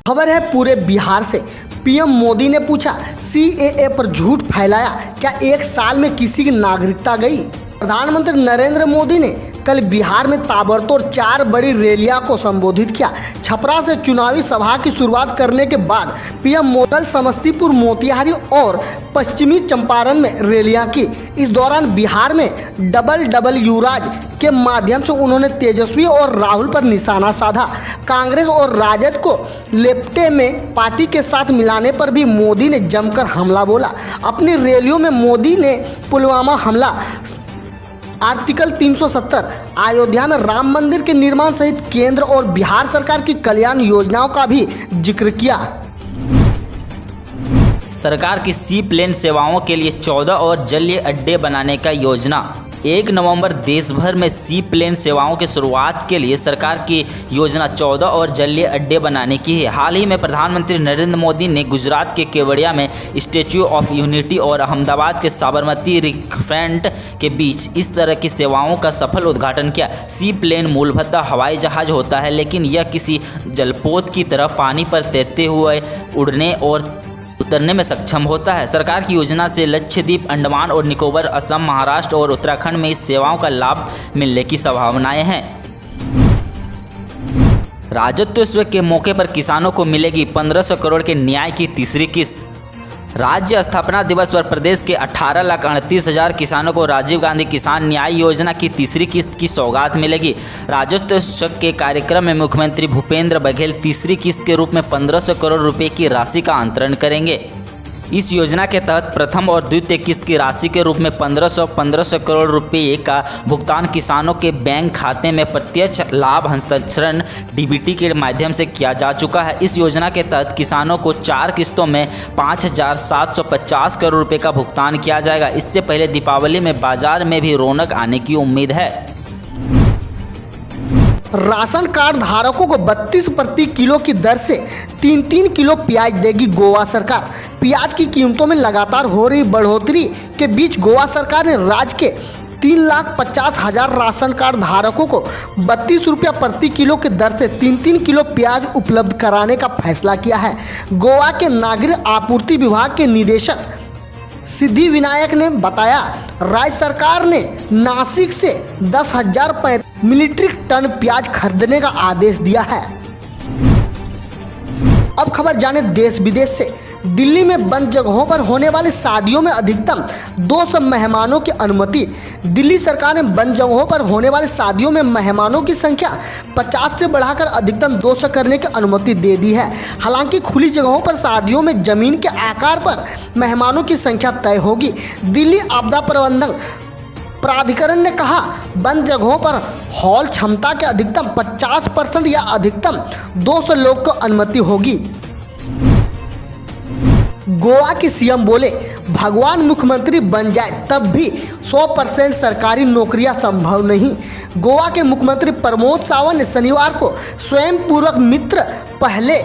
खबर है पूरे बिहार से। पीएम मोदी ने पूछा सीएए पर झूठ फैलाया, क्या एक साल में किसी की नागरिकता गई? प्रधानमंत्री नरेंद्र मोदी ने कल बिहार में ताबड़तोड़ 4 बड़ी रैलियां को संबोधित किया। छपरा से चुनावी सभा की शुरुआत करने के बाद पीएम मोदी कल समस्तीपुर, मोतिहारी और पश्चिमी चंपारण में रैलियां की। इस दौरान बिहार में डबल युवराज के माध्यम से उन्होंने तेजस्वी और राहुल पर निशाना साधा। कांग्रेस और राजद को लेप्टे में पार्टी के साथ मिलाने पर भी मोदी ने जमकर हमला बोला। अपनी रैलियों में मोदी ने पुलवामा हमला, आर्टिकल 370, अयोध्या में राम मंदिर के निर्माण सहित केंद्र और बिहार सरकार की कल्याण योजनाओं का भी जिक्र किया। सरकार की सी प्लेन सेवाओं के लिए 14 और जलीय अड्डे बनाने का योजना। 1 नवंबर देश भर में सी प्लेन सेवाओं की शुरुआत के लिए सरकार की योजना 14 और जलीय अड्डे बनाने की है। हाल ही में प्रधानमंत्री नरेंद्र मोदी ने गुजरात के केवड़िया में स्टैच्यू ऑफ यूनिटी और अहमदाबाद के साबरमती रिवरफ्रंट के बीच इस तरह की सेवाओं का सफल उद्घाटन किया। सी प्लेन मूलतः हवाई जहाज होता है, लेकिन यह किसी जलपोत की तरह पानी पर तैरते हुए उड़ने और उतरने में सक्षम होता है। सरकार की योजना से लक्षद्वीप, अंडमान और निकोबार, असम, महाराष्ट्र और उत्तराखंड में इस सेवाओं का लाभ मिलने की संभावनाएं हैं। राज्योत्सव के मौके पर किसानों को मिलेगी 1500 करोड़ के न्याय की तीसरी किस्त। राज्य स्थापना दिवस पर प्रदेश के 18,38,000 किसानों को राजीव गांधी किसान न्याय योजना की तीसरी किस्त की सौगात मिलेगी। राज्योत्सव के कार्यक्रम में मुख्यमंत्री भूपेंद्र बघेल तीसरी किस्त के रूप में 1500 करोड़ रुपए की राशि का अंतरण करेंगे। इस योजना के तहत प्रथम और द्वितीय किस्त की राशि के रूप में 1500 करोड़ रुपए का भुगतान किसानों के बैंक खाते में प्रत्यक्ष लाभ हस्तांतरण डीबीटी के माध्यम से किया जा चुका है। इस योजना के तहत किसानों को 4 किस्तों में 5,750 करोड़ रुपए का भुगतान किया जाएगा। इससे पहले दीपावली में बाजार में भी रौनक आने की उम्मीद है। राशन कार्ड धारकों को 32 प्रति किलो की दर से 3 किलो प्याज देगी गोवा सरकार। प्याज की कीमतों में लगातार हो रही बढ़ोतरी के बीच गोवा सरकार ने राज्य के 3,50,000 राशन कार्ड धारकों को 32 रुपया प्रति किलो की दर से 3 किलो प्याज उपलब्ध कराने का फैसला किया है। गोवा के नागरिक आपूर्ति विभाग के निदेशक सिद्धि विनायक ने बताया, राज्य सरकार ने नासिक से 10,000 मीट्रिक टन प्याज खरीदने का आदेश दिया है। अब खबर जाने देश विदेश से। दिल्ली में बंद जगहों पर होने वाली शादियों में अधिकतम 200 मेहमानों की अनुमति। दिल्ली सरकार ने बंद जगहों पर होने वाली शादियों में मेहमानों की संख्या 50 से बढ़ाकर अधिकतम 200 करने की अनुमति दे दी है। हालांकि खुली जगहों पर शादियों में जमीन के आकार पर मेहमानों की संख्या तय होगी। दिल्ली आपदा प्रबंधन प्राधिकरण ने कहा, बंद जगहों पर हॉल क्षमता के अधिकतम 50% या अधिकतम 200 लोग को अनुमति होगी। गोवा के सीएम बोले, भगवान मुख्यमंत्री बन जाए तब भी 100% सरकारी नौकरियां संभव नहीं। गोवा के मुख्यमंत्री प्रमोद सावंत ने शनिवार को स्वयं पूर्वक मित्र पहले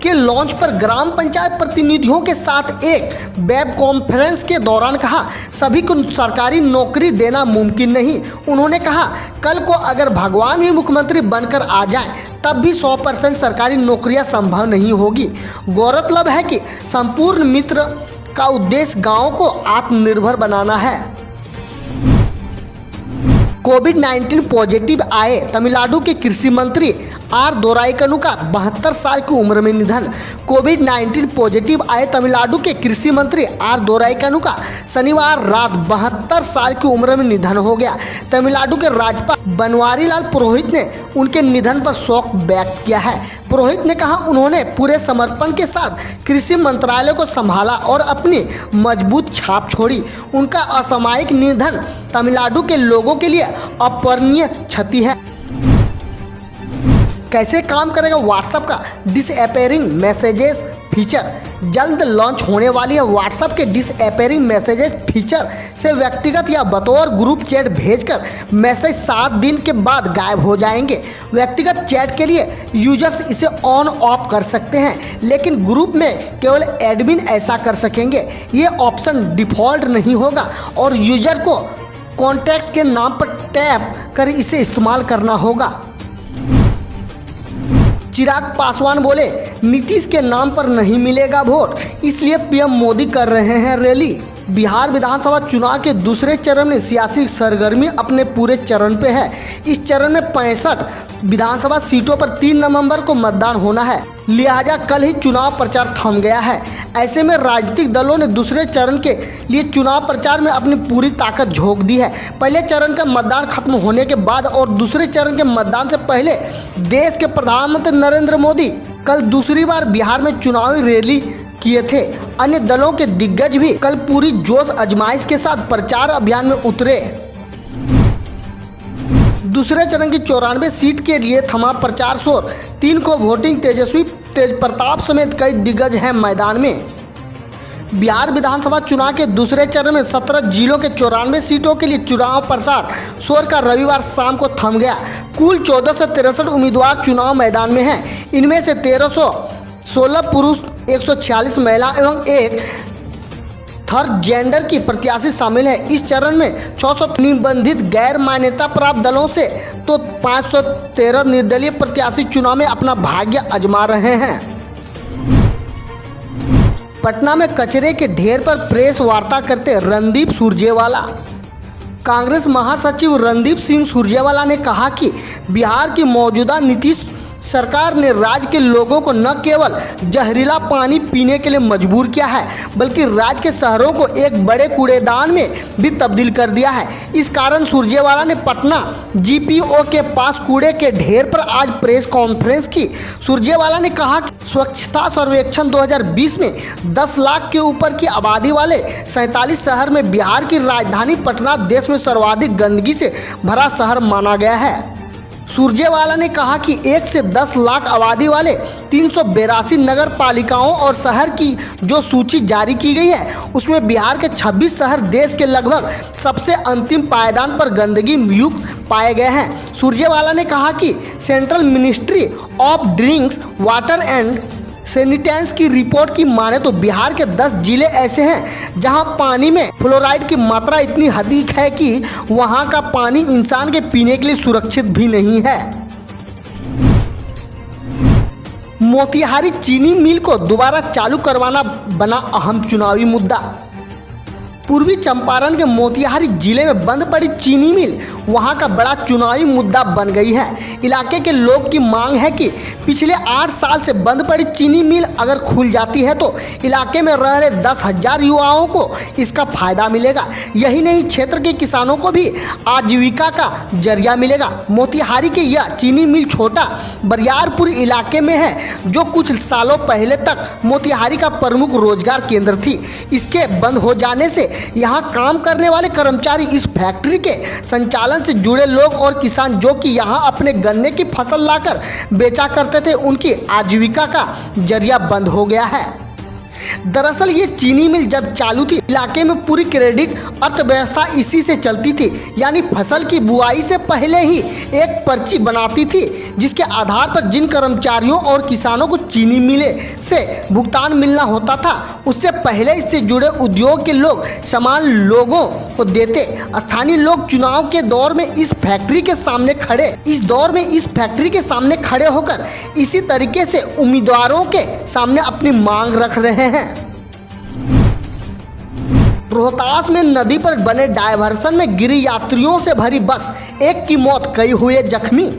के लॉन्च पर ग्राम पंचायत प्रतिनिधियों के साथ एक वेब कॉन्फ्रेंस के दौरान कहा, सभी को सरकारी नौकरी देना मुमकिन नहीं। उन्होंने कहा, कल को अगर भगवान भी मुख्यमंत्री बनकर आ जाए तब भी 100% सरकारी नौकरियां संभव नहीं होगी। गौरतलब है कि संपूर्ण मित्र का उद्देश्य गांवों को आत्मनिर्भर बनाना है। कोविड-19 पॉजिटिव आए तमिलनाडु के कृषि मंत्री आर दोराईकनु का 72 साल की उम्र में निधन। कोविड-19 पॉजिटिव आए तमिलनाडु के कृषि मंत्री आर दोराईकनु का शनिवार रात 72 साल की उम्र में निधन हो गया। तमिलनाडु के राज्यपाल बनवारीलाल पुरोहित ने उनके निधन पर शोक व्यक्त किया है। पुरोहित ने कहा, उन्होंने पूरे समर्पण के साथ कृषि मंत्रालय को संभाला और अपनी मजबूत छाप छोड़ी। उनका असामयिक निधन तमिलनाडु के लोगों के लिए अपूरणीय क्षति है। कैसे काम करेगा व्हाट्सएप का डिसअपीयरिंग मैसेजेस फीचर? जल्द लॉन्च होने वाली है व्हाट्सएप के डिसअपीयरिंग मैसेजेस फीचर से व्यक्तिगत या बतौर ग्रुप चैट भेजकर मैसेज 7 दिन के बाद गायब हो जाएंगे। व्यक्तिगत चैट के लिए यूजर्स इसे ऑन ऑफ कर सकते हैं, लेकिन ग्रुप में केवल एडमिन ऐसा कर सकेंगे। ये ऑप्शन डिफ़ॉल्ट नहीं होगा और यूजर को कॉन्टैक्ट के नाम पर टैप कर इसे इस्तेमाल करना होगा। चिराग पासवान बोले, नीतीश के नाम पर नहीं मिलेगा वोट, इसलिए पीएम मोदी कर रहे हैं रैली। बिहार विधानसभा चुनाव के दूसरे चरण में सियासी सरगर्मी अपने पूरे चरण पे है। इस चरण में 65 विधानसभा सीटों पर 3 नवंबर को मतदान होना है, लिहाजा कल ही चुनाव प्रचार थम गया है। ऐसे में राजनीतिक दलों ने दूसरे चरण के लिए चुनाव प्रचार में अपनी पूरी ताकत झोंक दी है। पहले चरण का मतदान खत्म होने के बाद और दूसरे चरण के मतदान से पहले देश के प्रधानमंत्री नरेंद्र मोदी कल दूसरी बार बिहार में चुनावी रैली किए थे। अन्य दलों के दिग्गज भी कल पूरी जोश आजमाइश के साथ प्रचार अभियान में उतरे। दूसरे चरण की 94 सीट के लिए थमा प्रचार शोर। 3 को वोटिंग तेजस्वी तेज प्रताप समेत कई दिग्गज हैं मैदान में। बिहार विधानसभा चुनाव के दूसरे चरण में 17 जिलों के 94 सीटों के लिए चुनाव प्रचार शोर का रविवार शाम को थम गया। कुल 14 से 63 उम्मीदवार चुनाव मैदान में हैं। इनमें से 1316 पुरुष, 146 महिला एवं एक थर्ड जेंडर की प्रत्याशी शामिल है। इस चरण में 600 निबंधित गैर मान्यता प्राप्त दलों से तो 513 निर्दलीय प्रत्याशी चुनाव में अपना भाग्य आजमा रहे हैं। पटना में कचरे के ढेर पर प्रेस वार्ता करते रणदीप सुरजेवाला। कांग्रेस महासचिव रणदीप सिंह सुरजेवाला ने कहा कि बिहार की मौजूदा नीतीश सरकार ने राज्य के लोगों को न केवल जहरीला पानी पीने के लिए मजबूर किया है, बल्कि राज्य के शहरों को एक बड़े कूड़ेदान में भी तब्दील कर दिया है। इस कारण सुरजेवाला ने पटना जीपीओ के पास कूड़े के ढेर पर आज प्रेस कॉन्फ्रेंस की। सुरजेवाला ने कहा कि स्वच्छता सर्वेक्षण 2020 में 10 लाख के ऊपर की आबादी वाले 47 शहर में बिहार की राजधानी पटना देश में सर्वाधिक गंदगी से भरा शहर माना गया है। सुरजेवाला ने कहा कि 1 से 10 लाख आबादी वाले 382 नगर पालिकाओं और शहर की जो सूची जारी की गई है, उसमें बिहार के 26 शहर देश के लगभग सबसे अंतिम पायदान पर गंदगी युक्त पाए गए हैं। सुरजेवाला ने कहा कि central ministry of drinks water and sanitation की रिपोर्ट की माने तो बिहार के 10 जिले ऐसे हैं जहां पानी में फ्लोराइड की मात्रा इतनी अधिक है कि वहां का पानी इंसान के पीने के लिए सुरक्षित भी नहीं है। मोतिहारी चीनी मिल को दोबारा चालू करवाना बना अहम चुनावी मुद्दा। पूर्वी चंपारण के मोतिहारी जिले में बंद पड़ी चीनी मिल वहां का बड़ा चुनावी मुद्दा बन गई है। इलाके के लोग की मांग है कि पिछले 8 साल से बंद पड़ी चीनी मिल अगर खुल जाती है तो इलाके में रह रहे 10,000 युवाओं को इसका फायदा मिलेगा। यही नहीं, क्षेत्र के किसानों को भी आजीविका का जरिया मिलेगा। मोतिहारी के यह चीनी मिल छोटा बरियारपुर इलाके में है, जो कुछ सालों पहले तक मोतिहारी का प्रमुख रोजगार केंद्र थी। इसके बंद हो जाने से यहाँ काम करने वाले कर्मचारी, इस फैक्ट्री के संचालन से जुड़े लोग और किसान जो कि यहाँ अपने गन्ने की फसल लाकर बेचा करते थे, उनकी आजीविका का जरिया बंद हो गया है। दरअसल ये चीनी मिल जब चालू थी, इलाके में पूरी क्रेडिट अर्थव्यवस्था इसी से चलती थी। यानी फसल की बुआई से पहले ही एक पर्ची बनाती थी, जिसके आधार पर जिन कर्मचारियों और किसानों को चीनी मिले से भुगतान मिलना होता था, उससे पहले इससे जुड़े उद्योग के लोग सामान लोगों को देते। स्थानीय लोग चुनाव के दौर में इस फैक्ट्री के सामने खड़े होकर इसी तरीके से उम्मीदवारों के सामने अपनी मांग रख रहे हैं। रोहतास में नदी पर बने डायवर्सन में गिरी यात्रियों से भरी बस, एक की मौत, कई हुए जख्मी।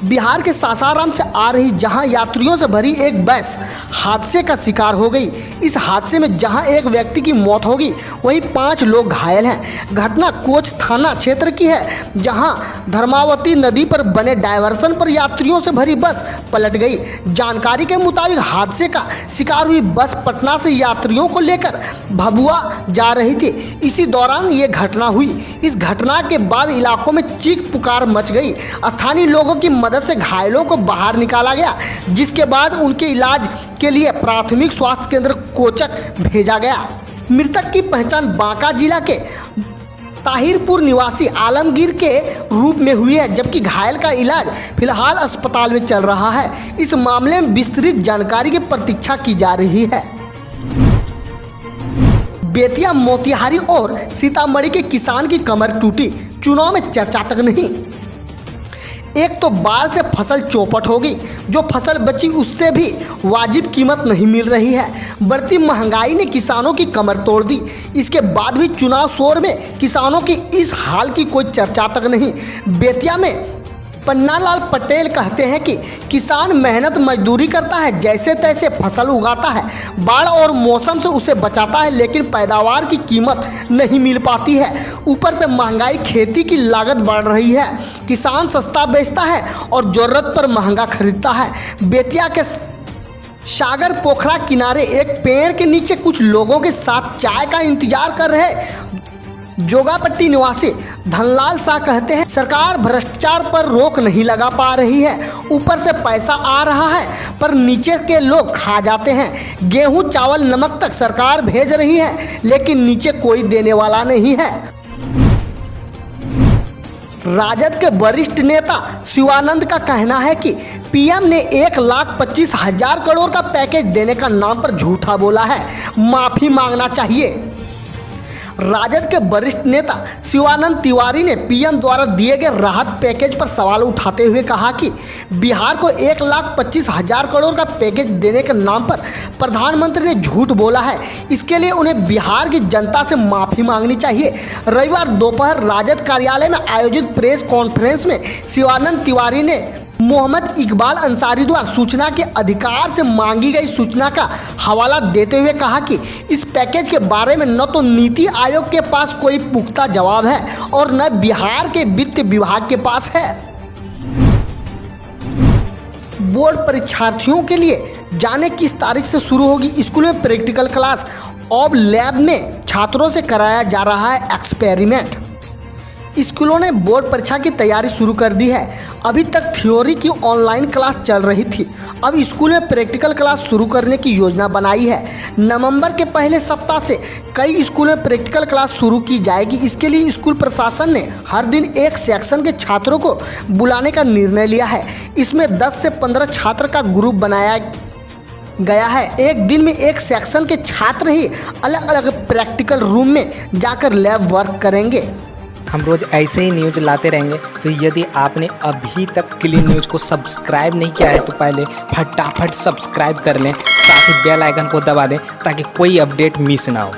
बिहार के सासाराम से आ रही जहां यात्रियों से भरी एक बस हादसे का शिकार हो गई। इस हादसे में जहां एक व्यक्ति की मौत हो गई, वहीं 5 लोग घायल हैं। घटना कोच थाना क्षेत्र की है, जहां धर्मावती नदी पर बने डायवर्सन पर यात्रियों से भरी बस पलट गई। जानकारी के मुताबिक हादसे का शिकार हुई बस पटना से यात्रियों को लेकर भभुआ जा रही थी। इसी दौरान ये घटना हुई। इस घटना के बाद इलाकों में चीख पुकार मच गई। स्थानीय लोगों की मदद से घायलों को बाहर निकाला गया, जिसके बाद उनके इलाज के लिए प्राथमिक स्वास्थ्य केंद्र कोचक भेजा गया। मृतक की पहचान बांका जिला के ताहिरपुर निवासी आलमगीर के रूप में हुई है, जबकि घायल का इलाज फिलहाल अस्पताल में चल रहा है। इस मामले में विस्तृत जानकारी की प्रतीक्षा की जा रही है। बेतिया, मोतिहारी और सीतामढ़ी के किसान की कमर टूटी, चुनाव में चर्चा तक नहीं। एक तो बाढ़ से फसल चौपट होगी, जो फसल बची उससे भी वाजिब कीमत नहीं मिल रही है। बढ़ती महंगाई ने किसानों की कमर तोड़ दी। इसके बाद भी चुनाव शोर में किसानों की इस हाल की कोई चर्चा तक नहीं। बेतिया में पन्नालाल पटेल कहते हैं कि किसान मेहनत मजदूरी करता है, जैसे तैसे फसल उगाता है, बाढ़ और मौसम से उसे बचाता है, लेकिन पैदावार की कीमत नहीं मिल पाती है। ऊपर से महंगाई, खेती की लागत बढ़ रही है, किसान सस्ता बेचता है और ज़रूरत पर महंगा खरीदता है। बेतिया के सागर पोखरा किनारे एक पेड़ के नीचे कुछ लोगों के साथ चाय का इंतजार कर रहे जोगापट्टी निवासी धनलाल शाह कहते हैं, सरकार भ्रष्टाचार पर रोक नहीं लगा पा रही है। ऊपर से पैसा आ रहा है पर नीचे के लोग खा जाते हैं। गेहूं, चावल, नमक तक सरकार भेज रही है, लेकिन नीचे कोई देने वाला नहीं है। राजद के वरिष्ठ नेता शिवानंद का कहना है कि पीएम ने 1,25,000 करोड़ का पैकेज देने का नाम पर झूठा बोला है, माफी मांगना चाहिए। राजद के वरिष्ठ नेता शिवानंद तिवारी ने पीएम द्वारा दिए गए राहत पैकेज पर सवाल उठाते हुए कहा कि बिहार को 1,25,000 करोड़ का पैकेज देने के नाम पर प्रधानमंत्री ने झूठ बोला है। इसके लिए उन्हें बिहार की जनता से माफ़ी मांगनी चाहिए। रविवार दोपहर राजद कार्यालय में आयोजित प्रेस कॉन्फ्रेंस में शिवानंद तिवारी ने मोहम्मद इकबाल अंसारी द्वारा सूचना के अधिकार से मांगी गई सूचना का हवाला देते हुए कहा कि इस पैकेज के बारे में न तो नीति आयोग के पास कोई पुख्ता जवाब है और न बिहार के वित्त विभाग के पास है। बोर्ड परीक्षार्थियों के लिए जाने किस तारीख से शुरू होगी स्कूल में प्रैक्टिकल क्लास। अब लैब में छात्रों से कराया जा रहा है एक्सपेरिमेंट। स्कूलों ने बोर्ड परीक्षा की तैयारी शुरू कर दी है। अभी तक थ्योरी की ऑनलाइन क्लास चल रही थी, अब स्कूल में प्रैक्टिकल क्लास शुरू करने की योजना बनाई है। नवंबर के पहले सप्ताह से कई स्कूलों में प्रैक्टिकल क्लास शुरू की जाएगी। इसके लिए स्कूल प्रशासन ने हर दिन एक सेक्शन के छात्रों को बुलाने का निर्णय लिया है। इसमें 10 से 15 छात्र का ग्रुप बनाया गया है। एक दिन में एक सेक्शन के छात्र ही अलग अलग प्रैक्टिकल रूम में जाकर लैब वर्क करेंगे। हम रोज़ ऐसे ही न्यूज़ लाते रहेंगे, तो यदि आपने अभी तक क्लीन न्यूज़ को सब्सक्राइब नहीं किया है तो पहले फटाफट सब्सक्राइब कर लें, साथ ही बेल आइकन को दबा दें ताकि कोई अपडेट मिस ना हो।